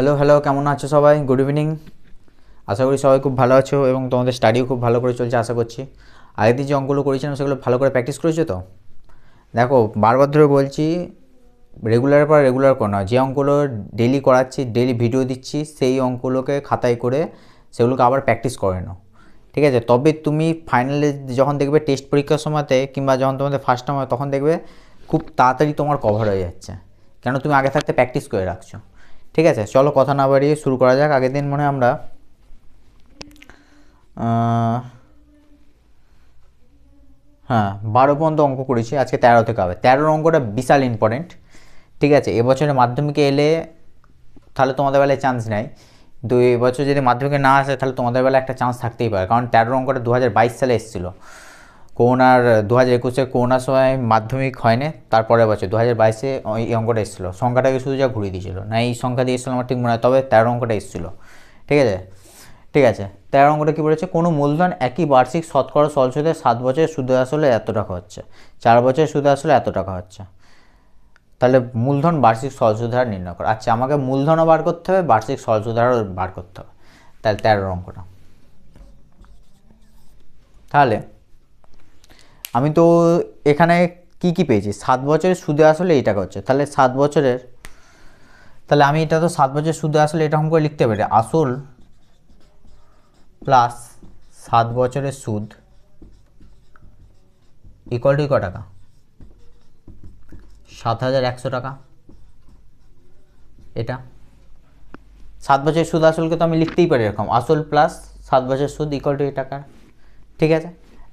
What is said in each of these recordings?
Hello hello, কেমন আছো সবাই? Good evening. আশা করি সবাই খুব ভালো আছো এবং তোমাদের স্টাডিও খুব ভালো করে চলছে আশা করছি। আগের দিন যে অঙ্কগুলো করেছিলাম সেগুলো ভালো করে প্র্যাকটিস করেছো তো? দেখো, বারবার ধরে বলছি, রেগুলার পর রেগুলার করো না। যে অঙ্কগুলো ডেলি করাচ্ছি, ডেলি ভিডিও দিচ্ছি, সেই অঙ্কগুলোকে খাতায় করে সেগুলোকে আবার প্র্যাকটিস করে নাও, ঠিক আছে? তবে তুমি ফাইনালে যখন দেখবে টেস্ট পরীক্ষার সময়তে কিংবা যখন তোমাদের ফার্স্ট টাইম হয় তখন দেখবে খুব তাড়াতাড়ি তোমার কভার হয়ে যাচ্ছে, কেন তুমি আগে থাকতে প্র্যাকটিস করে রাখছো। ঠিক আছে, চলো কথা না বাড়িয়ে শুরু করা যাক। আগের দিন মনে আমরা হ্যাঁ 12 পর্যন্ত অঙ্ক করেছি, আজকে 13 থেকে হবে। 13 অঙ্কটা বিশাল ইম্পর্টেন্ট, ঠিক আছে? এবছরে মাধ্যমিকে এলে তাহলে তোমাদের বেলায় চান্স নেই, কিন্তু এবছর যদি মাধ্যমিকে না আসে তাহলে তোমাদের বেলায় একটা চান্স থাকতেই পারে, কারণ 13 অঙ্কটা 2022 সালে এসেছিলো। করোনার 2021-এ করোনার সময় মাধ্যমিক হয়নি, তারপরের বছর 2022-এ এই অঙ্কটা এসেছিলো। সংখ্যাটাকে শুধু যা ঘুরিয়ে দিয়েছিল, না এই সংখ্যা দিয়ে এসেছিলো আমার ঠিক মনে হয়, তবে 13 অঙ্কটা এসেছিলো। ঠিক আছে, ঠিক আছে। 13 অঙ্কটা কী বলেছে? কোনো মূলধন একই বার্ষিক শতকরা সরল সুদে 7 বছরের সুদে আসলে এত টাকা হচ্ছে, 4 বছরের সুদে আসলে এত টাকা হচ্ছে। তাহলে মূলধন বার্ষিক সরল সুদের হার নির্ণয় করো। আচ্ছা, আমাকে মূলধনও বার করতে হবে, বার্ষিক সরল সুদের হারও বার করতে হবে। তাহলে 13 অঙ্কটা, তাহলে আমি তো এখানে কি পেয়েছি? 7 বছরের সুদে আসলে এই টাকা হচ্ছে, তাহলে 7 বছরের, তাহলে আমি এটা তো 7 বছরের সুদে আসলে এরকম করে লিখতে পারি, আসল প্লাস 7 বছরের সুদ ইকুয়াল টু ক টাকা? 7,100 টাকা। এটা 7 বছরের সুদ আসলকে তো আমি লিখতেই পারি এরকম, আসল প্লাস 7 বছরের সুদ ইকুয়াল টু এই টাকা। ঠিক আছে,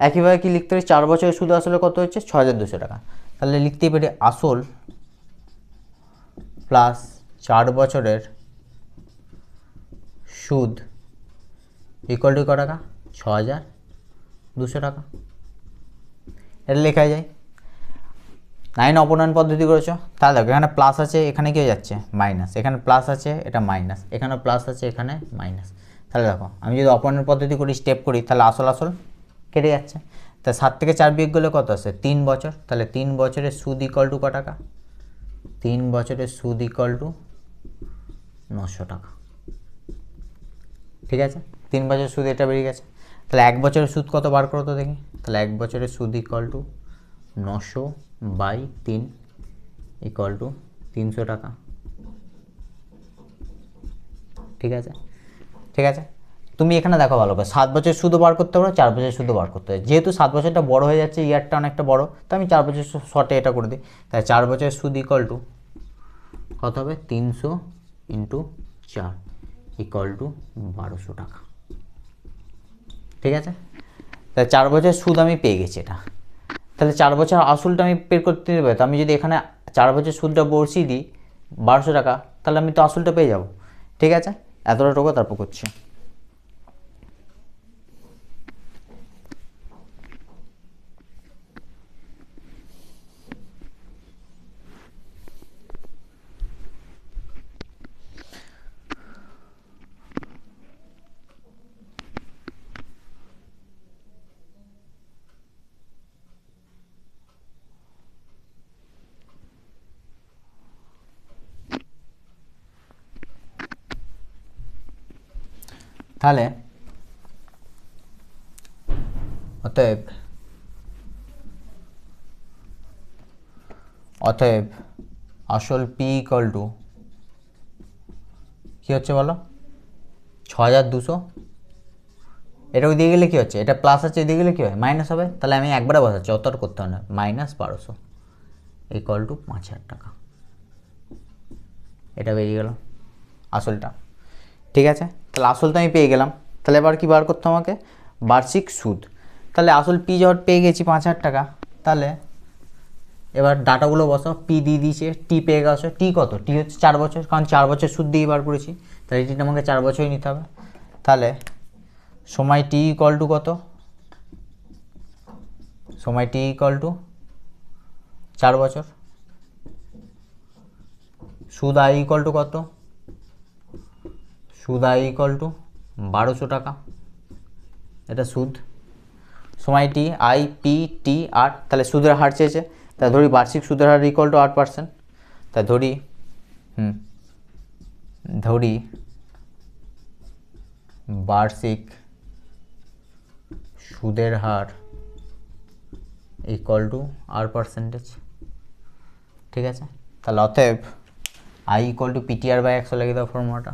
একইভাবে কি লিখতে পারি? 4 বছরের সুদ আসলে কত হচ্ছে? 6,200 টাকা। তাহলে লিখতেই পারি আসল প্লাস 4 বছরের সুদ ইকুয়াল টু ক টাকা? 6,200 টাকা। এটা লেখা যায়। 9 অপনয়ন পদ্ধতি করেছো, তাহলে দেখো এখানে প্লাস আছে, এখানে কি হয়ে যাচ্ছে? মাইনাস। এখানে প্লাস আছে, এটা মাইনাস। এখানে প্লাস আছে, এখানে মাইনাস। তাহলে দেখো আমি যদি অপনয়ন পদ্ধতি করি, স্টেপ করি, তাহলে আসল কেটে যাচ্ছে। তা 7 থেকে 4 বিয়োগ গেলে কত আসে? 3 বছর। তাহলে 3 বছরের সুদ ইকুয়াল টু ক টাকা? 3 বছরের সুদ ইকুয়াল টু 900 টাকা। ঠিক আছে, 3 বছরের সুদ এটা বেরিয়ে গেছে। তাহলে 1 বছরের সুদ কত বার করো তো দেখি? তাহলে 1 বছরের সুদ ইকুয়াল টু 900/3 ইকুয়াল টু 300 টাকা। ঠিক আছে, ঠিক আছে। তুমি এখানে দেখো ভালো করে, 7 বছর সুদও বার করতে পারো, 4 বছর সুদও বার করতে হবে। যেহেতু 7 বছরটা বড় হয়ে যাচ্ছে, ইয়ারটা অনেকটা বড়, তো আমি 4 বছর শর্টে এটা করে দিই। তাই 4 বছরের সুদ ইকুয়াল টু কত হবে? 300 × 4 ইকুয়াল টু 1200 টাকা। ঠিক আছে, তাই 4 বছরের সুদ আমি পেয়ে গেছি এটা। তাহলে 4 বছর আসলটা আমি পে করতে দেবে, তো আমি যদি এখানে 4 বছর সুদটা বসিয়ে দিই 1200 টাকা, তাহলে আমি তো আসলটা পেয়ে যাব। ঠিক আছে, এতটা টাকা তারপর করছি। তাহলে অতএব আসল পি ইকুয়াল টু কী হচ্ছে বলো? 6,200। এটা ওই দিয়ে গেলে কী হচ্ছে? এটা প্লাস আছে, এদিকে গেলে কী হয়? মাইনাস হবে। তাহলে আমি একবারে বসাচ্ছি, অত করতে হবে না। -1200 ইকুয়াল টু 5,000 টাকা। এটা বেরিয়ে গেল আসলটা। ঠিক আছে, তাহলে আসল তো আমি পেয়ে গেলাম। তাহলে এবার কী বার করতে আমাকে? বার্ষিক সুদ। তাহলে আসল পি যখন পেয়ে গেছি 5,000 টাকা, তাহলে এবার ডাটাগুলো বসাও। পি দিয়ে দিয়েছে, টি পেয়ে গেছো। টি কত? টি হচ্ছে 4 বছর, কারণ 4 বছর সুদ দিয়ে বার করেছি, তাহলে টিটা আমাকে 4 বছরই নিতে হবে। তাহলে সময় টি ইকুয়াল টু কত? সময় টি ইকুয়াল টু 4 বছর। সুদ আই ইকুয়াল টু কত? সুদ আই ইকুয়াল টু 1200 টাকা। এটা সুদ। সময় টি, আই, পি, টি, আর। তাহলে সুদের হার চেয়েছে, তাই ধরি বার্ষিক সুদের হার ইকুয়াল টু 8%। তাই ধরি ধরি বার্ষিক সুদের হার ইকুয়াল টু R%, ঠিক আছে। তাহলে অতএব I ইকুয়াল টু PTR/100 লিখে দাও ফর্মুলাটা।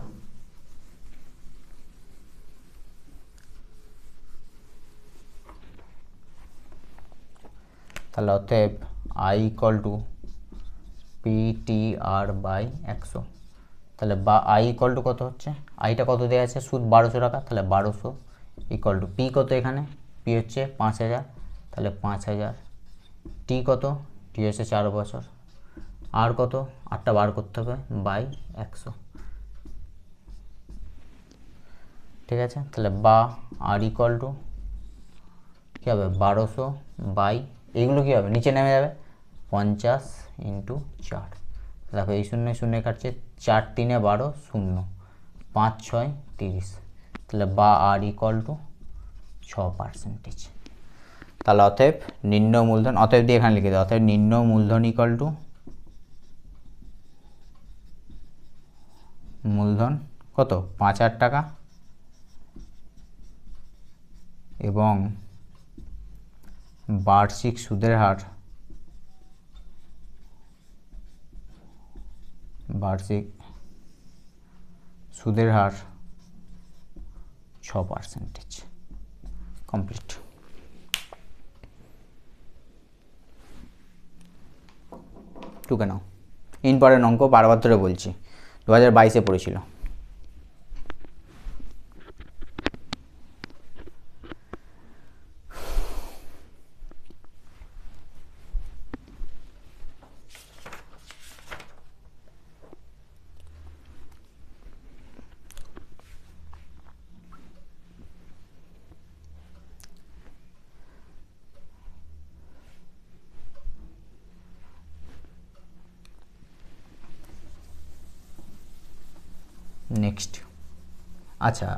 তাহলে অতএব I ইকুয়াল টু PTR/100। তাহলে I ইকুয়াল টু কত হচ্ছে, আইটা কত দেওয়া আছে, সুদ 1200 টাকা, তাহলে 1200 ইকুয়াল টু পি কত, এখানে পি হচ্ছে 5000, তাহলে 5000, টি কত, টি হচ্ছে 4 বছর, আর কত, আরটা বার করতে হবে বাই 100, ঠিক আছে। তাহলে বা আর ইকুয়াল টু কী হবে 1200 বাই, এইগুলো কী হবে নিচে নেমে যাবে, 50 ইন্টু 4। দেখো এই শূন্য শূন্য কাটছে, 4 3 12, 0, 5 6 30, তাহলে বা আর ইকুয়াল টু 6%। তাহলে অতএব নিম্ন মূলধন, অতএব দিয়ে এখানে লিখে দাও, অতএব নিম্ন মূলধন ইকুয়াল টু মূলধন কত 5000 টাকা এবং বার্ষিক সুদের হার, বার্ষিক সুদের হার 6%। কমপ্লিট। টুকে নাও, ইম্পর্টেন্ট অঙ্ক, বারবার ধরে বলছি, 2022-এ পড়েছিল। নেক্সট, আচ্ছা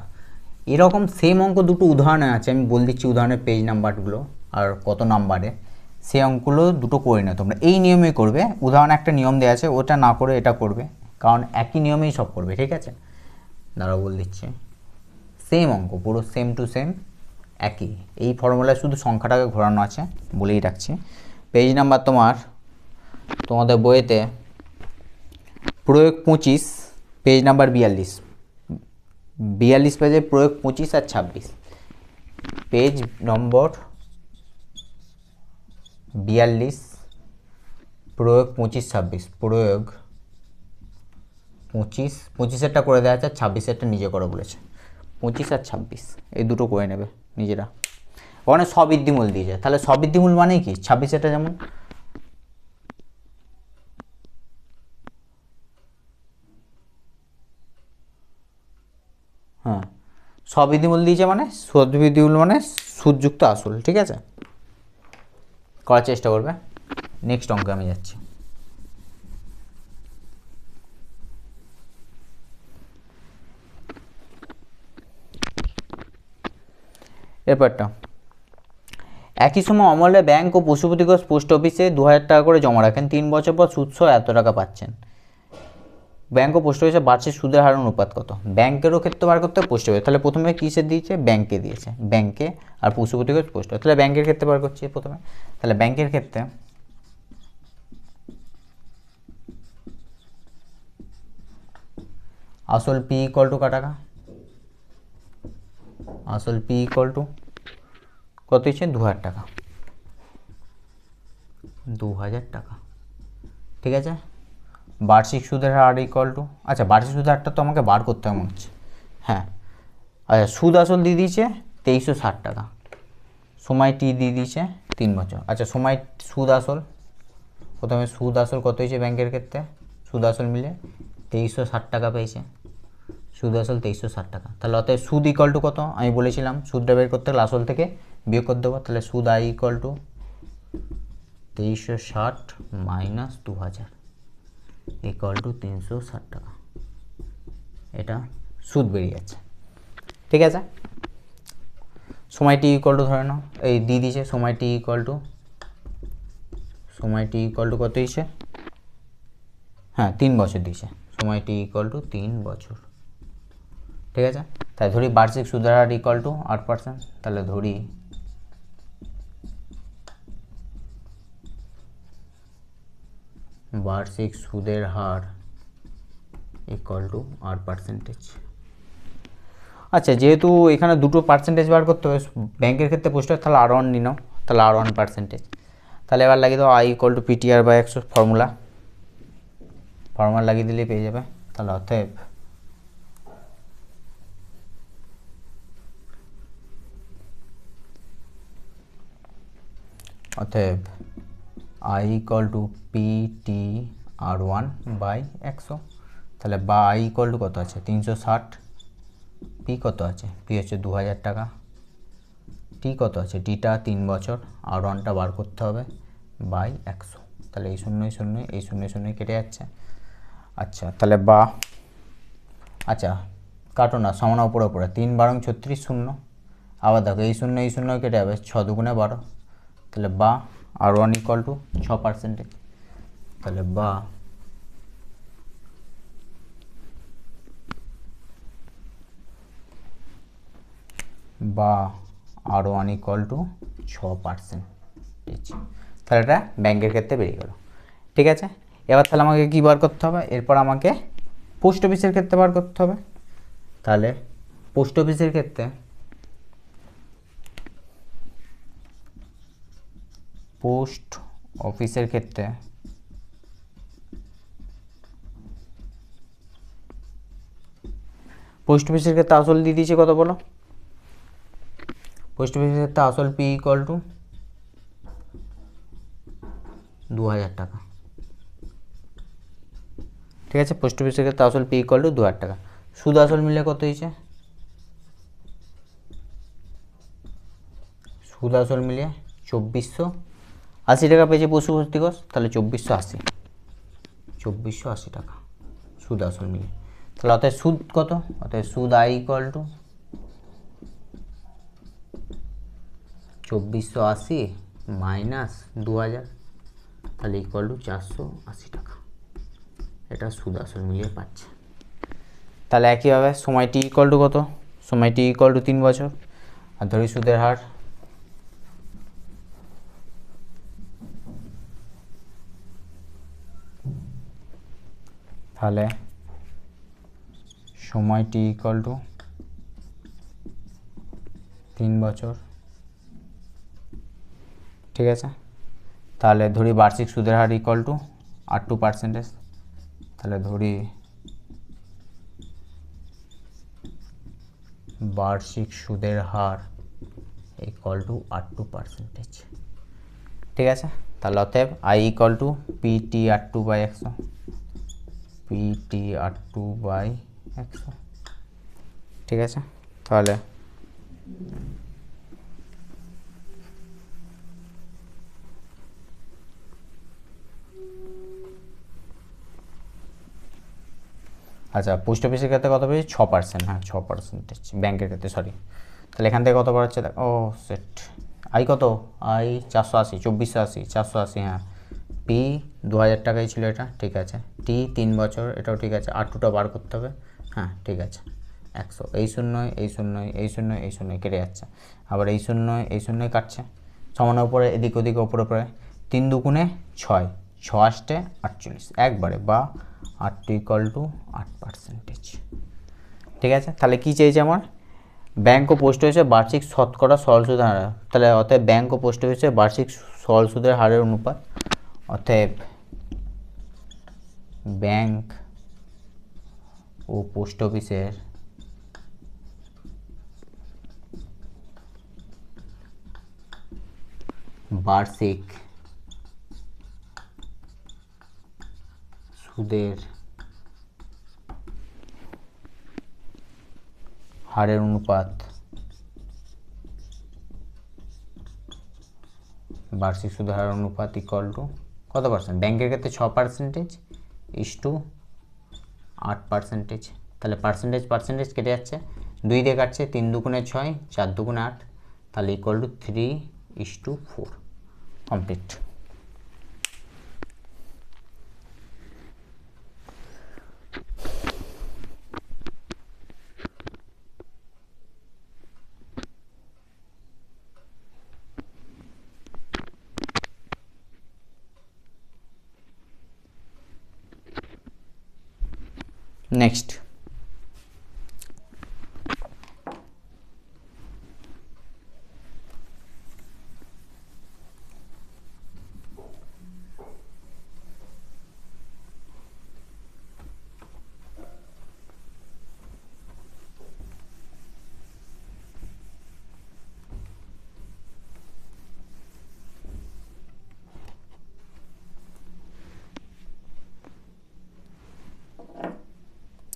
এরকম সেম অঙ্ক দুটো উদাহরণে আছে, আমি বলে দিচ্ছি উদাহরণের পেজ নাম্বারগুলো আর কত নাম্বারে, সেই অঙ্কগুলো দুটো করে নাও তোমরা, এই নিয়মেই করবে। উদাহরণে একটা নিয়ম দেওয়া আছে, ওটা না করে এটা করবে, কারণ একই নিয়মেই সব করবে, ঠিক আছে। দাঁড়াও বলে দিচ্ছি, সেম অঙ্ক, পুরো সেম টু সেম একই, এই ফর্মুলায় শুধু সংখ্যাটাকে ঘোরানো আছে, বলেই রাখছি। পেজ নাম্বার তোমাদের বইয়েতে প্রয়োগ 25, পেজ নাম্বার 42 পেজে প্রয়োগ 25 আর 26, পেজ নম্বর 42 প্রয়োগ 25-26, প্রয়োগ 25-25-এরটা করে দেওয়া আছে, 26-এরটা নিজে করে বলেছে। 25 আর 26 এই দুটো করে নেবে নিজেরা, ওখানে সবৃদ্ধিমূল দিয়ে যায়, তাহলে সবৃদ্ধিমূল মানে কি, 26-এরটা যেমন হ্যাঁ সবৃদ্ধিমূল দিয়েছে, মানে সবৃদ্ধিমূল মানে সুদযুক্ত আসল, ঠিক আছে, করার চেষ্টা করবে। নেক্সট অঙ্কে আমি যাচ্ছি। এরপরটা, একই সময় অমলে ব্যাংক ও পশুপতি ঘোষ পোস্ট অফিসে 2000 টাকা করে জমা রাখেন, 3 বছর পর সুদসহ এত টাকা পাচ্ছেন। ব্যাংক ও পোস্ট অফিসে বার্ষিক সুদের হার অনুপাত কত, ব্যাংকেরও ক্ষেত্রে বার করতে হবে, পোস্ট অফিস, তাহলে প্রথমে কিসে দিয়েছে, ব্যাংকে দিয়েছে, ব্যাংকে, আর পশুপতি ঘোষ পোস্ট অফিস, তাহলে ব্যাংকের ক্ষেত্রে বার করছি প্রথমে। তাহলে ব্যাংকের ক্ষেত্রে আসল পি ইকুয়াল টু টাকা, আসল পি ইকুয়াল টু কত হচ্ছে 2000 টাকা, 2000 টাকা, ঠিক আছে। বার্ষিক সুদের হার ইকুয়াল টু, আচ্ছা বার্ষিক সুদের হারটা তো আমাকে বার করতে হবে মনে হচ্ছে, হ্যাঁ আচ্ছা সুদ আসল দিয়ে দিয়েছে 2360 টাকা, সময় টি দিয়ে দিয়েছে 3 বছর, আচ্ছা সময় সুদ আসল, প্রথমে সুদ আসল কত হয়েছে ব্যাংকের ক্ষেত্রে, সুদ আসল মিলে 2360 টাকা পেয়েছে, সুদ আসল 2360 টাকা, তাহলে অতএব সুদ ইকুয়াল টু কত, আমি বলেছিলাম সুদটা বের করতে গেলে আসল থেকে বিয়োগ করে দেবো, তাহলে সুদ I equal two 2360 minus 2000 equal to 360 টাকা, এটা সুদ বেরিয়ে যাচ্ছে, ঠিক আছে। সময় টি ইকুয়াল টু ধরে নাও, এই দিয়ে দিয়েছে সময় টি ইকুয়াল টু কত দিয়েছে, হ্যাঁ 3 বছর দিয়েছে, সময় টি ইকুয়াল টু 3 বছর। ঠিক আছে, তাই ধরি বার্ষিক সুদের হার ইকুয়াল টু 8%। তাহলে ধরি বার্ষিক সুদের হার ইকুয়াল টু 8%। আচ্ছা, যেহেতু এখানে দুটো পার্সেন্টেজ বার করতে হবে ব্যাংকের ক্ষেত্রে পোস্টের, তাহলে R1 নিয়ে নাও, তাহলে R1%। তাহলে এবার লাগিয়ে দাও I equal to PTR/100 formula লাগিয়ে দিলেই পেয়ে যাবে। তাহলে অতএব I ইকুয়াল টু PTR1/100। তাহলে বা I ইকুয়াল টু কত আছে 360, পি কত আছে, পি হচ্ছে 2000 টাকা, টি কত আছে, টিটা 3 বছর, R1টা বার করতে হবে বাই 100। তাহলে এই 0 0 এই 0 0 কেটে যাচ্ছে। আচ্ছা, তাহলে বা আচ্ছা কাটো না, সমান উপরে 3 12 36 0। আবার দেখো এই 0 এই 0 কেটে যাবে, 6 2 12। তাহলে বা R1 ইকুয়াল টু 6%। তাহলে বা R1 ইকুয়াল টু 6%। তাহলে এটা ব্যাংকের ক্ষেত্রে বেরিয়ে গেল। ঠিক আছে, এবার তাহলে আমাকে কী বার করতে হবে, এরপর আমাকে পোস্ট অফিসের ক্ষেত্রে বার করতে হবে। তাহলে পোস্ট অফিসের ক্ষেত্রে পোস্ট অফিসের ক্ষেত্রে আসল দিয়ে দিয়েছে কত বলো, পোস্ট অফিসের ক্ষেত্রে আসল পি ইকুয়াল টু 2000 টাকা। ঠিক আছে, পোস্ট অফিসের ক্ষেত্রে আসল পি ইকুয়াল টু 2000 টাকা। সুদ আসল মিলে কত হয়েছে, সুদ আসল মিলিয়ে 2480 টাকা পেয়েছে পশু ক্ষতিগ্রস্ত। তাহলে 2480 টাকা সুদ আসল মিলিয়ে। তাহলে অতএব সুদ কত, অতএব সুদ I ইকুয়াল টু 2480 মাইনাস 2000, তাহলে ইকুয়াল টু 480 টাকা। এটা সুদ আসল মিলিয়ে পাচ্ছে। তাহলে একইভাবে সময় টি ইকুয়াল টু কত, সময় টি ইকুয়াল টু 3 বছর, আর ধরি সুদের হার তাহলে সময় টি ইকুয়াল টু 3 বছর। ঠিক আছে, তাহলে ধরি বার্ষিক সুদের হার ইকুয়াল টু 8%। তাহলে ধরি বার্ষিক সুদের হার ইকুয়াল টু 8%। ঠিক আছে, তাহলে অতএব I equal to PTR2/100, PTR2/100। ঠিক আছে, তাহলে আচ্ছা, পোস্ট অফিসের ক্ষেত্রে কত পেয়েছি 6%, হ্যাঁ 6%, ব্যাংকের ক্ষেত্রে সরি। তাহলে এখান থেকে কত বার হচ্ছে, ও সেট I কত, I 480, 2480 480, হ্যাঁ পি 2000 টাকাই ছিল এটা, ঠিক আছে, টি 3 বছর, এটাও ঠিক আছে, R2টা বার করতে হবে, হ্যাঁ ঠিক আছে 100, এই 0 এই 0 এই 0 এই 0 কেটে যাচ্ছে, আবার এই 0 এই 0 কাটছে, সমান উপরে এদিক ওদিক ওপরে 3 2 6, 6 8 48 একবারে, বা R2 ইকুয়াল টু 8%। ঠিক আছে, তাহলে কী চেয়েছে আমার, ব্যাংক ও পোস্ট অফিসে বার্ষিক শতকরা সরল সুদের হার। তাহলে অতএব ব্যাংক ও পোস্ট অফিসে বার্ষিক সরল সুদের হারের অনুপাত, অতএব ব্যাংক ও পোস্ট অফিসের বার্ষিক সুদের হারের অনুপাত, বার্ষিক সুদের হারের অনুপাত ইকুয়াল টু কত পার্সেন্ট, ব্যাংকের ক্ষেত্রে 6% ইস টু 8%। তাহলে পার্সেন্টেজ কেটে যাচ্ছে, 2 দিয়ে কাটছে, 3 2 6 4 2 8, তাহলে ইকুয়াল টু 3:4। কমপ্লিট। নেক্সট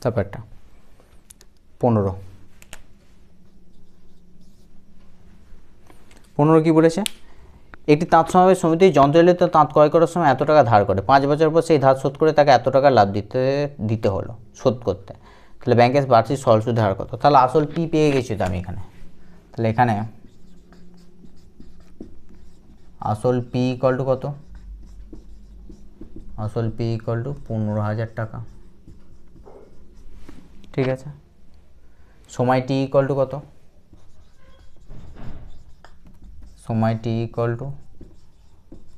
তারপরটা 15 কি বলেছে, একটি তাঁত সমাবেশ সমিতি যন্ত্রচালিত তাঁত ক্রয় করার সময় এত টাকা ধার করে, 5 বছর পর সেই ধার শোধ করে তাকে এত টাকা লাভ দিতে হলো শোধ করতে, তাহলে ব্যাংকের বার্ষিক সরল সুদের হার কত? তাহলে আসল পি পেয়ে গেছি তো আমি এখানে, তাহলে এখানে আসল পি ইকুয়াল টু কত? আসল পি ইকুয়াল টু 15,000 টাকা, ঠিক আছে। সময় টি ইকুয়াল টু কত? সময় টি ইকুয়াল টু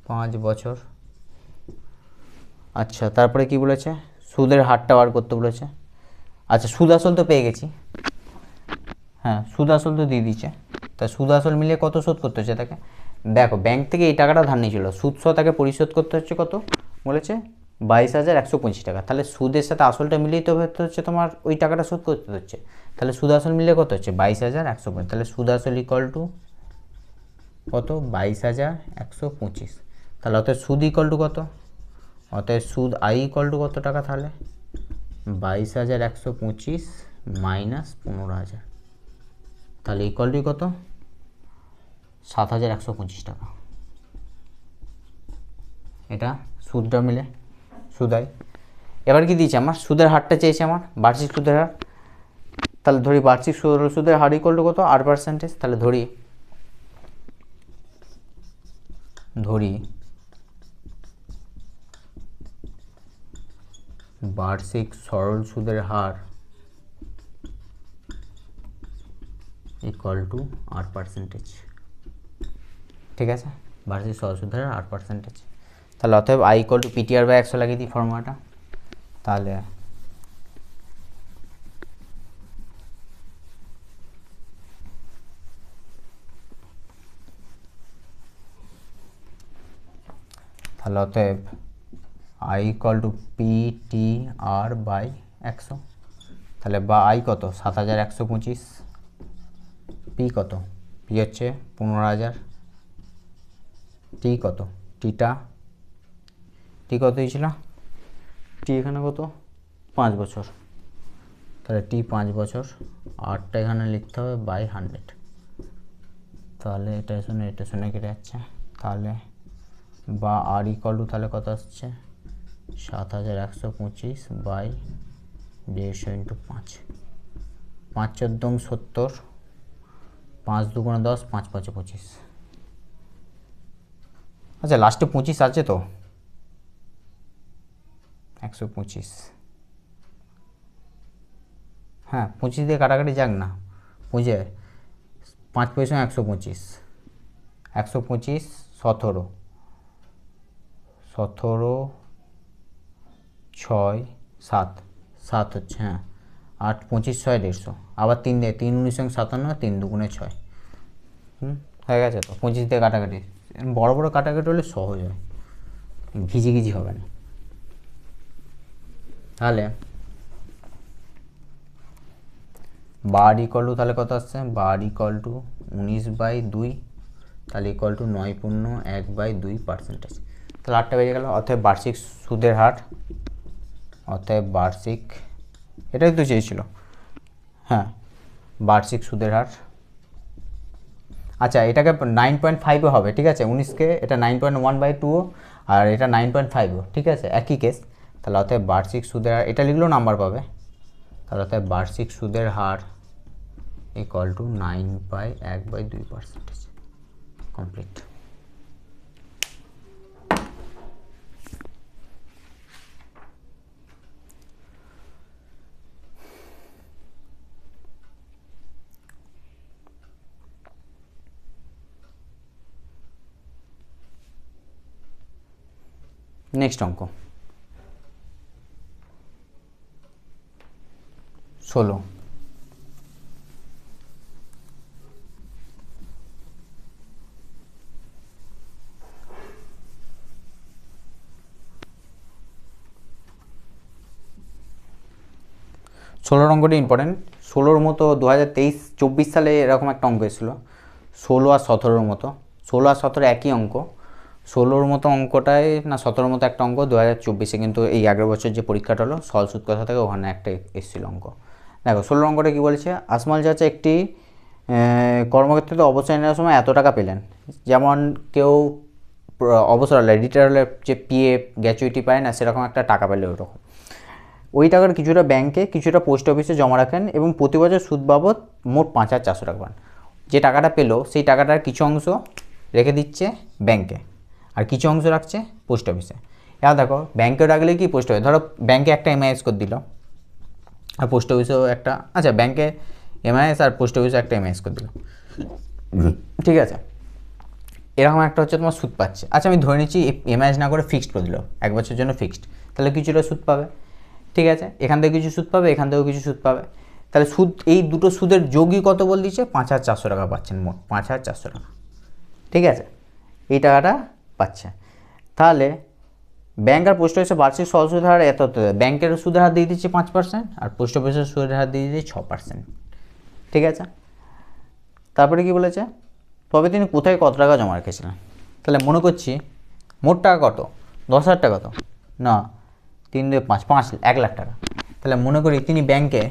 5 বছর। আচ্ছা, তারপরে কি বলেছে? সুদের হারটা বার করতে বলেছে। আচ্ছা, সুদ আসল তো পেয়ে গেছি, হ্যাঁ সুদ আসল তো দিয়ে দিচ্ছে, তা সুদ আসল মিলিয়ে কত শোধ করতে হচ্ছে তাকে? দেখো, ব্যাংক থেকে এই টাকাটা ধার নিয়েছিল, সুদ সহ তাকে পরিশোধ করতে হচ্ছে কত বলেছে? 22,125 টাকা। তাহলে সুদের সাথে আসলটা মিলিয়ে তো হচ্ছে তোমার ওই টাকাটা শোধ করতে হচ্ছে, তাহলে সুদ আসল মিলিয়ে কত হচ্ছে? 22,125। তাহলে সুদ আসল ইকুয়াল টু কত? 22,125। তাহলে অতএব সুদ ইকুয়াল টু কত? অতএব সুদ আই ইকুয়াল টু কত টাকা? তাহলে 22,125 মাইনাস 15,000, তাহলে ইকুয়াল টু কত? 7,125 টাকা। এটা সুদটা মিলে সুদাই। এবার কি দিয়েছে আমার? সুদের হারটা চেয়েছে আমার, বার্ষিক সুদের হার। তাহলে ধরি বার্ষিক সুদের হার ইকুয়াল টু কত? 8%। তাহলে ধরি বার্ষিক সরল সুদের হার ইকুয়াল টু 8%, ঠিক আছে। বার্ষিক সরল সুদের হার 8%। তাহলে অতএব I equal to PTR by 100 লাগিয়ে দিই ফর্মুলাটা, তাহলে অতএব I equal to PTR by 100, তাহলে বা আই কত? 7,125, পি কত? পি হচ্ছে 15,000, টি কত? টি কত দিয়েছিল? টি এখানে কত? 5 বছর, তাহলে টি 5 বছর, 8টা এখানে লিখতে হবে বাই 100, তাহলে এটা শুনে কেটে যাচ্ছে, তাহলে বা আর ইকুয়াল টু তাহলে কত আসছে? 7,125 বাই 150 ইন্টু 5, 5 14 70, 5 2 10, 5 5 25। আচ্ছা, লাস্টে 25 আছে তো, 125, হ্যাঁ 25 দিয়ে কাটাকাটি যাক না, বুঝে 5 পয়সা 125, 125 17, 6 7 7 হচ্ছে, হ্যাঁ 8 25 6 150, আবার 3 দিয়ে 3 19 57, 3 2 6, হয়ে গেছে তো। 25 দিয়ে কাটাকাটি, বড় বড় কাটাকাটি হলে সহজ হয়, ঘিজি হবে না। তাহলে বার ইকুয়াল টু তাহলে কত আসছে? বার ইকুয়াল টু 19/2, তাহলে ইকুয়াল টু 9.1/2%। তাহলে 8টা বেজে গেল। অতএব বার্ষিক সুদের হার, অতএব বার্ষিক, এটাই তো চেয়েছিল, হ্যাঁ বার্ষিক সুদের হার। আচ্ছা, এটাকে 9.5 হবে, ঠিক আছে। 19কে এটা 9.1/2 আর এটা 9.5, ঠিক আছে, একই কেস। তাহলে অতএব বার্ষিক সুদের হার, এটা লিখলেও নাম্বার পাবে, তাহলে অতএব বার্ষিক সুদের হার ইকুয়াল টু 9/1/2%, কমপ্লিট। নেক্সট অঙ্ক, 16। ষোলোর অঙ্কটি ইম্পর্টেন্ট। 16-র মতো 2023-24 সালে এরকম একটা অঙ্ক এসেছিলো, 16 আর 17-র মতো। 16 আর 17 একই অঙ্ক। 16-র মতো অঙ্কটাই না 17-র মতো একটা অঙ্ক 2024-এ, কিন্তু এই আগের বছর যে পরীক্ষাটা হলো সরল সুদ কথা থেকে ওখানে একটা এসেছিলো অঙ্ক। দেখো 16 অঙ্কটা কী বলেছে, আসমল চাচা একটি কর্মক্ষেত্রে অবসর নেওয়ার সময় এত টাকা পেলেন। যেমন কেউ অবসর হলে রিটায়ার হলে যে পিএফ গ্র্যাচুইটি পায় না, সেরকম একটা টাকা পেলে ওইরকম। ওই টাকার কিছুটা ব্যাংকে কিছুটা পোস্ট অফিসে জমা রাখেন এবং প্রতি বছর সুদ বাবদ মোট 5,400 টাকা পান। যে টাকাটা পেলো সেই টাকাটার কিছু অংশ রেখে দিচ্ছে ব্যাংকে আর কিছু অংশ রাখছে পোস্ট অফিসে। এবার দেখো ব্যাংকে রাখলে কি পোস্ট অফিস, ধরো ব্যাংকে একটা এমআইএস করে দিল আর পোস্ট অফিসেও একটা, আচ্ছা ব্যাংকে এমআইএস আর পোস্ট অফিসে একটা এমআইএস করে দিল, ঠিক আছে। এরকম একটা হচ্ছে তোমার সুদ পাচ্ছে। আচ্ছা আমি ধরে নিচ্ছি এমআইএস না করে ফিক্সড করে দিল, 1 বছরের জন্য ফিক্সড, তাহলে কিছুটা সুদ পাবে, ঠিক আছে। এখান থেকে কিছু সুদ পাবে, এখান থেকেও কিছু সুদ পাবে। তাহলে সুদ, এই দুটো সুদের যোগই কত বল দিচ্ছে, 5,400 টাকা পাচ্ছেন, মোট 5,400 টাকা, ঠিক আছে। এই টাকাটা পাচ্ছে। তাহলে ব্যাংক আর পোস্ট অফিসে বার্ষিক সরল সুদের হার এত, ব্যাংকের সুদের হার দিয়ে দিচ্ছে 5% আর পোস্ট অফিসের সুদের হার দিয়ে দিচ্ছে 6%, ঠিক আছে। তারপরে কি বলেছে, তবে তিনি কোথায় কত টাকা জমা রেখেছিলেন। তাহলে মনে করছি মোট টাকা কত, 10,000 টাকা, তো না 3 2 5 5 1 লাখ টাকা। তাহলে মনে করি তিনি ব্যাংকে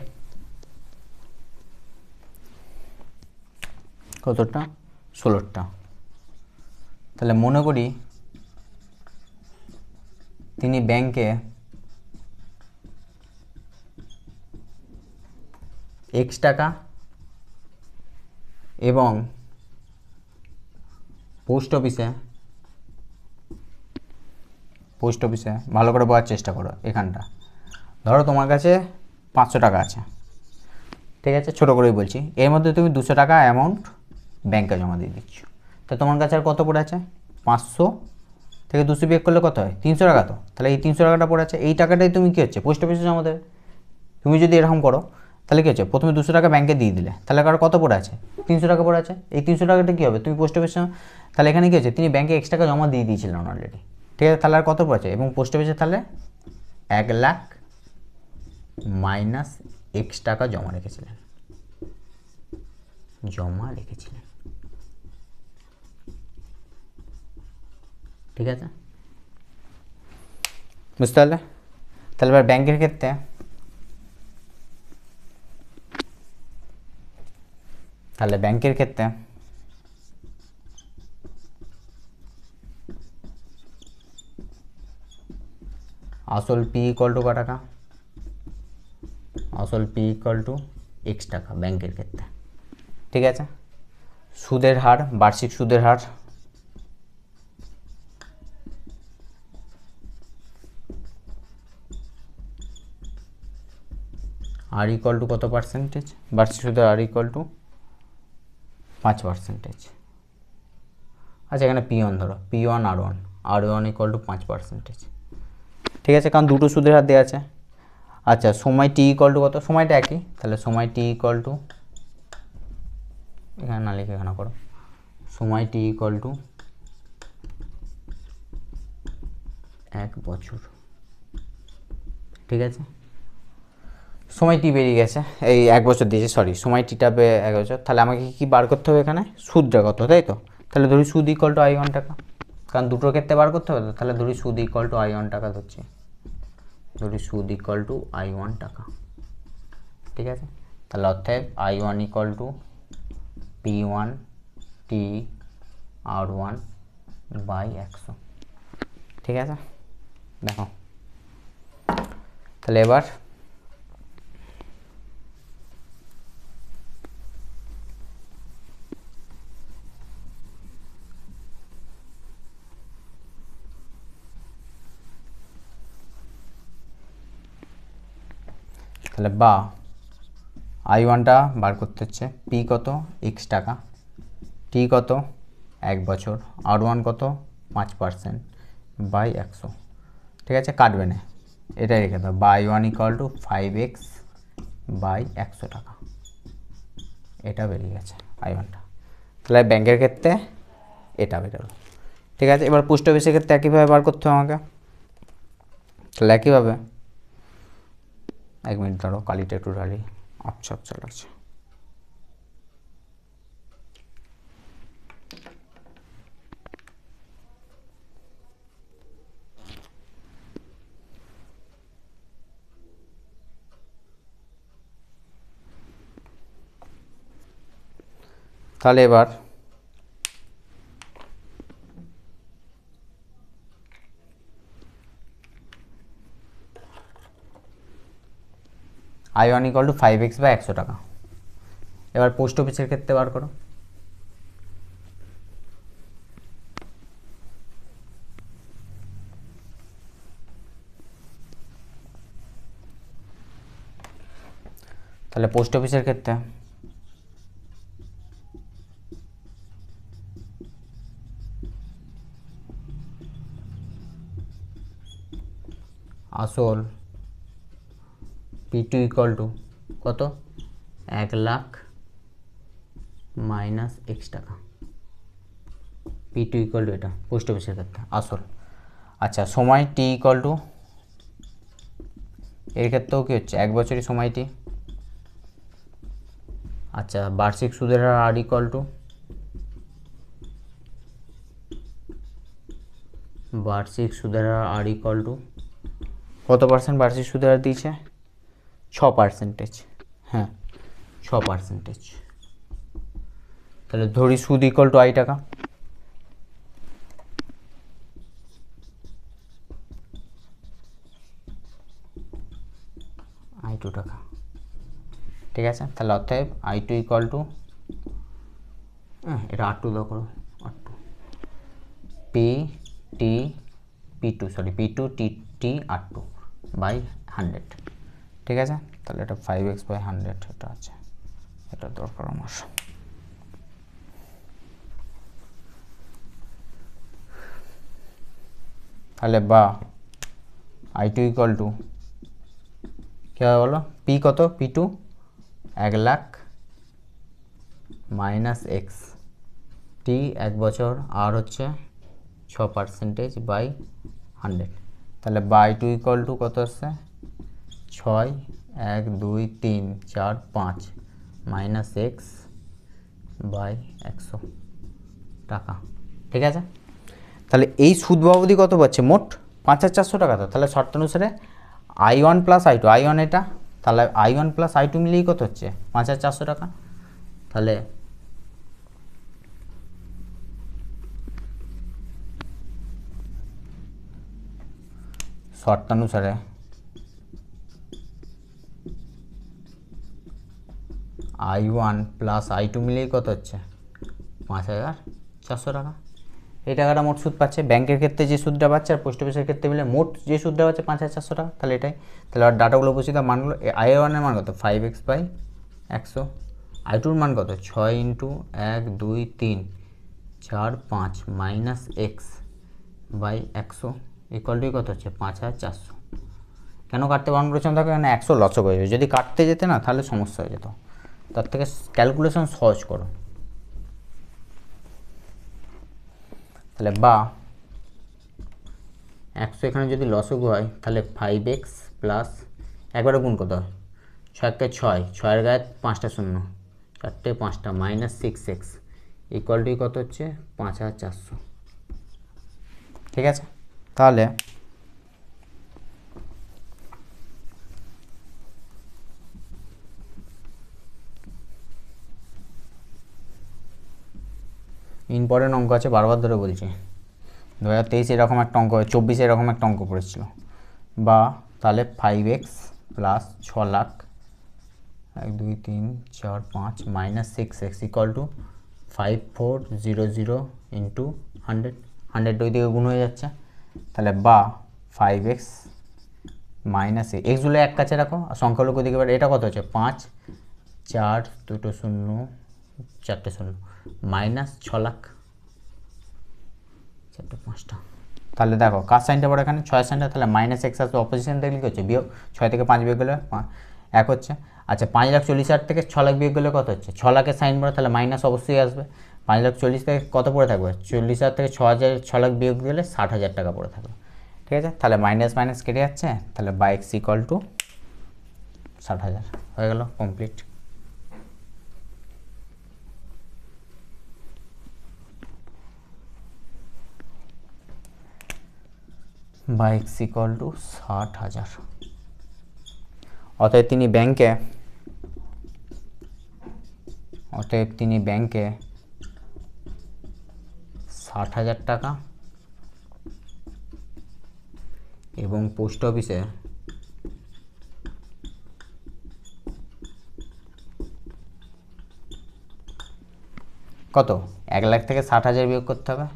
কতটা, 16টা। তাহলে মনে করি তিনি ব্যাংকে x টাকা এবং পোস্ট অফিসে ভালো করে বোঝার চেষ্টা করো। এখানটা ধরো তোমার কাছে 500 টাকা আছে, ঠিক আছে, ছোটো করেই বলছি। এর মধ্যে তুমি 200 টাকা অ্যামাউন্ট ব্যাংকে জমা দিয়ে দিচ্ছ, তো তোমার কাছে আর কত পড়ে আছে, 500 থেকে 200 বিয়োগ করলে কত হয়, 300 টাকা। তো তাহলে এই 300 টাকাটা পড়ে আছে, এই টাকাটাই তুমি কী হচ্ছে পোস্ট অফিসে জমা দেবে। তুমি যদি এরকম করো তাহলে কী হচ্ছে, প্রথমে 200 টাকা ব্যাংকে দিয়ে দিলে, তাহলে আর কত পড়ে আছে, 300 টাকা পড়ে আছে। এই 300 টাকাটা কী হবে, তুমি পোস্ট অফিসে, তাহলে এখানে কী হচ্ছে, তিনি ব্যাংকে x টাকা জমা দিয়ে দিয়েছিলেন অলরেডি, ঠিক আছে। তাহলে আর কত পড়েছে, এবং পোস্ট অফিসে তাহলে 1 লাখ মাইনাস x টাকা জমা রেখেছিলেন, ঠিক আছে, বুঝতে পারলে। তাহলে এবার ব্যাংকের ক্ষেত্রে আসল পি ইকুয়াল টু ক টাকা, আসল পি ইকুয়াল টু x টাকা ব্যাংকের ক্ষেত্রে, ঠিক আছে। সুদের হার, বার্ষিক সুদের হার আর ইকুয়াল টু কত পার্সেন্টেজ, বার্ষিক সুদের আর ইকুয়াল টু 5%। আচ্ছা এখানে P1 ধরো, P1 R1 ইকুয়াল টু 5%, ঠিক আছে, কারণ দুটো সুদের হার দেওয়া আছে। আচ্ছা সময় টি ইকুয়াল টু কত, সময়টা একই, তাহলে সময় টি ইকুয়াল টু, এখানে না লিখে এখানে করো, সময় টি ইকুয়াল টু 1 বছর, ঠিক আছে। সময় টি বেরিয়ে গেছে, এই 1 বছর দিয়েছে, সরি সময় টিটা 1 বছর। তাহলে আমাকে কি বার করতে হবে এখানে, সুদটা কত, তাই তো। তাহলে ধরি সুদ ইকুয়াল টু I1 টাকা, কারণ দুটোর ক্ষেত্রে বার করতে হবে তো। তাহলে ধরি সুদ ইকুয়াল টু I1 টাকা ধরছি, সুদ ইকুয়াল টু I1 টাকা, ঠিক আছে। তাহলে অর্থাৎ I1 equal to P1 T R1 by 100, ঠিক আছে। দেখো তাহলে এবার বা I1টা বার করতে হচ্ছে, P কত x টাকা, T কত 1 বছর, R1 কত 5% বাই 100, ঠিক আছে, কাটবে না, এটাই রেখে দাও। বা I1 equal to 5x by 100 টাকা, এটা বেরিয়ে গেছে I1টা। তাহলে ব্যাংকের ক্ষেত্রে এটা বেরোলো। ঠিক আছে, এবার পোস্ট অফিসের ক্ষেত্রে একইভাবে বার করতে হবে আমাকে। তাহলে একইভাবে 1 মিনিট ধরো, কালিটা একটু ঢালি, আচ্ছা আচ্ছা লাগছে। তাহলে এবার I1 = 5x বাই 100 টাকা। এবার পোস্ট অফিসের ক্ষেত্রে বার করো। তাহলে পোস্ট অফিসের ক্ষেত্রে আসল P2 = কত, 1 লাখ মাইনাস x টাকা। P2 = এটা পোস্ট অফিসের ক্ষেত্রে আসল। আচ্ছা, সময় T = এর ক্ষেত্রেও কী হচ্ছে, 1 বছরই সময়টি। আচ্ছা, বার্ষিক সুদের হার R = বার্ষিক সুদের হার R = কত পার্সেন্ট বার্ষিক সুদের হার দিয়েছে, 6%। হ্যাঁ, 6%। তাহলে ধরি সুদ = I টাকা। I2 টাকা। ঠিক আছে, তাহলে অতএব I2 = এটা R2 দাও করো, R2 P2 T R2 by 100। ঠিক আছে, তাহলে এটা 5x বাই 100 এটা আছে, এটা দরকার আমার। তাহলে বা I2 = কী হবে বলো, P কত, P2 1 lakh minus x, T 1 বছর, আর হচ্ছে 6% বাই 100। তাহলে বা I2 = কত আসছে, 6 1 2 3 4 5 মাইনাস x বাই 100 টাকা। ঠিক আছে, তাহলে এই সুদ বাবদি কত পাচ্ছে, মোট 5400 টাকা। তো তাহলে শর্ত অনুসারে I1 প্লাস I2, I1 এটা, তাহলে I1 প্লাস I2 মিলিয়েই কত হচ্ছে, 5400 টাকা। তাহলে শর্তানুসারে I1 প্লাস I2 মিলিয়েই কত হচ্ছে, 5400 টাকা। এই টাকাটা মোট সুদ পাচ্ছে। ব্যাংকের ক্ষেত্রে যে সুদটা পাচ্ছে আর পোস্ট অফিসের ক্ষেত্রে মিলে মোট যে সুদটা পাচ্ছে 5400 টাকা। তাহলে এটাই, তাহলে আর ডাটাগুলো বসে দেওয়া মানগুলো, I1 এর মান কত, 5x বাই 100। I2 র মান কত, 6 × 1 2 3 4 5 মাইনাস x বাই 100 = কত হচ্ছে, 5400। কেন কাটতে বারণ করেছিলাম দেখো, এখানে 100 লসক হয়ে যাবে, যদি কাটতে যেতে না তাহলে সমস্যা হয়ে যেত। তার থেকে ক্যালকুলেশন সহজ করো। তাহলে বা 100 এখানে যদি লসগু হয় তাহলে 5x প্লাস একবারে গুণ কত হয়, 6 × 6, 6 এর গায়ে 5টা শূন্য, 4টে 5টা মাইনাস 6x = কত হচ্ছে, 5400। ঠিক আছে, তাহলে ইম্পর্টেন্ট অঙ্ক আছে, বারবার ধরে বলছি। 2023 এরকম একটা অঙ্ক, 24 এরকম একটা অঙ্ক পড়েছিল। বা তাহলে 5x plus 6 lakh 1 2 3 4 5 minus 6x = 5400 into 100, 100 ওই দিকে গুণ হয়ে যাচ্ছে। তাহলে বা 5x মাইনাস এক্সগুলো এক কাছে রাখো, আর সংখ্যাগুলো দিকে এবার এটা কত হচ্ছে, 5 4 2টো 0 4টে 0 মাইনাস 6 লাখ 4টে 5টা। তাহলে দেখো কার সাইনটা পড়ে এখানে, 6 সাইনটা, তাহলে মাইনাস x আসবে, অপোজিশন দেখলে কী হচ্ছে, বিয়োগ, 6 থেকে 5 বিয়োগ গেলে 1 হচ্ছে। আচ্ছা 5,40,000 থেকে 6 লাখ বিয়োগ করলে কত হচ্ছে? 6 লাখের সাইন বড়, তাহলে মাইনাস অবশ্যই আসবে। 5,40,000 থেকে কত পড়ে থাকবে? 40,000 থেকে 6 লাখ বিয়োগ দিলে 60,000 টাকা পড়ে থাকবে। ঠিক আছে, তাহলে মাইনাস মাইনাস কেটে যাচ্ছে, তাহলে বাই এক্স ইকুয়াল টু 60,000 হয়ে গেল complete. By x equal to 60,000। অতএব তিনি ব্যাংকে 60,000 টাকা এবং পোস্ট অফিসে কত? 1 লাখ থেকে 60,000 বিয়োগ করতে হবে।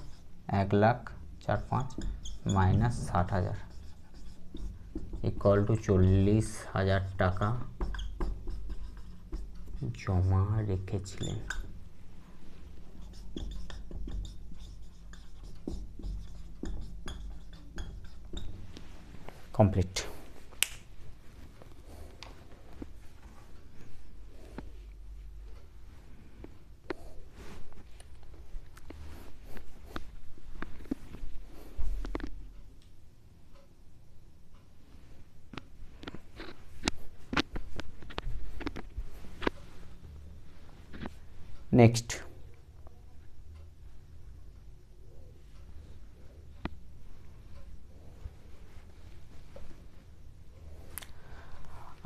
1,04,5 মাইনাস 60,000 ইকুয়াল টু 40,000 টাকা জমা রেখেছিলেন। কমপ্লিট। নেক্সট,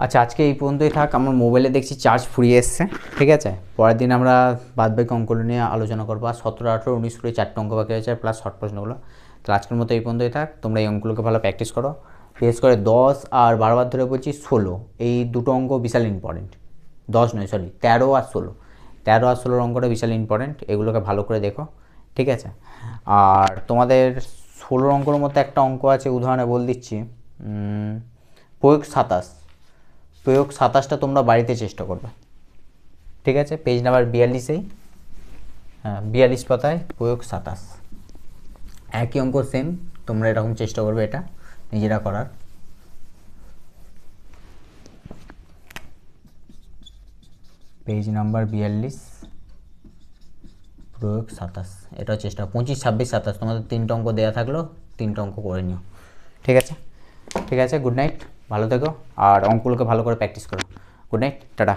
আচ্ছা আজকে এই পর্যন্তই থাক। আমার মোবাইলে দেখছি চার্জ ফুরিয়ে এসছে। ঠিক আছে, পরের দিন আমরা বাদবাকি অঙ্কগুলো নিয়ে আলোচনা করবো। আর 17, 18, 19 করে 4টে অঙ্ক বাকি আছে প্লাস শর্ট প্রশ্নগুলো। তো আজকের মতো এই পর্যন্তই থাক। তোমরা এই অঙ্কগুলোকে ভালো প্র্যাকটিস করো, বিশেষ করে 10 আর 12 ধরে বলছি 16, এই দুটো অঙ্ক বিশাল ইম্পর্টেন্ট। 10 নয়, সরি 13 আর 16, 13 আর 16 অঙ্কটা বিশাল ইম্পর্টেন্ট, এগুলোকে ভালো করে দেখো। ঠিক আছে, আর তোমাদের 16 অঙ্কর মধ্যে একটা অঙ্ক আছে, উদাহরণে বল দিচ্ছি, প্রয়োগ 27টা তোমরা বাড়িতে চেষ্টা করবে। ঠিক আছে, পেজ নাম্বার 42-এই, হ্যাঁ 42 পাতায় প্রয়োগ 27, একই অঙ্ক সেম, তোমরা এরকম চেষ্টা করবে এটা নিজেরা করার। পেজ নাম্বার 42 প্রয়োগ 27, এটাও চেষ্টা 25, 26, 27 তোমাদের 3টে অঙ্ক দেওয়া থাকলো, 3টে অঙ্ক করে নিও। ঠিক আছে, ঠিক আছে, গুড নাইট, ভালো থেকো আর অঙ্কগুলোকে ভালো করে প্র্যাকটিস করো। Good night, tata.